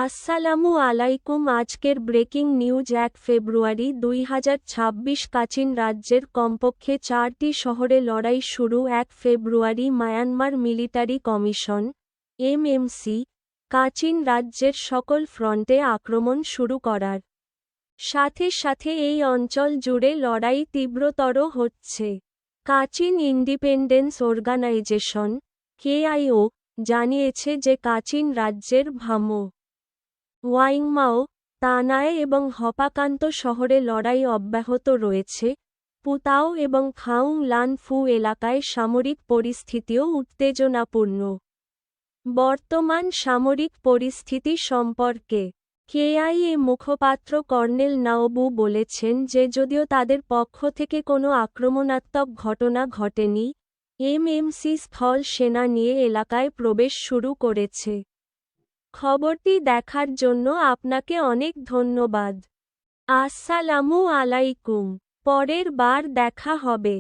আসসালামু আলাইকুম। আজকের ব্রেকিং নিউজ 1 ফেব্রুয়ারি 2026। কাচিন রাজ্যের কমপক্ষে 4টি শহরে লড়াই শুরু। 1 February Myanmar military commission MMC Kachin রাজ্যের সকল ফ্রন্টে আক্রমণ শুরু করার সাথে সাথে এই অঞ্চল জুড়ে লড়াই তীব্রতর হচ্ছে। কাচিন ইন্ডিপেন্ডেন্স অর্গানাইজেশন কেআইও জানিয়েছে যে কাচিন রাজ্যের ভামো, ওয়াইংমাও, তানায় এবং হপাকান্ত শহরে লড়াই অব্যাহত রয়েছে। পুতাও এবং খাউং লান ফু এলাকায় সামরিক পরিস্থিতিও উত্তেজনাপূর্ণ। বর্তমান সামরিক পরিস্থিতি সম্পর্কে কেআইএ মুখপাত্র কর্নেল নাওবু বলেছেন যে যদিও তাদের পক্ষ থেকে কোনো আক্রমণাত্মক ঘটনা ঘটেনি, এমএমসি স্থল সেনা নিয়ে এলাকায় প্রবেশ শুরু করেছে। খবরটি দেখার জন্য আপনাকে অনেক ধন্যবাদ। আসসালামু আলাইকুম। পরের বার দেখা হবে।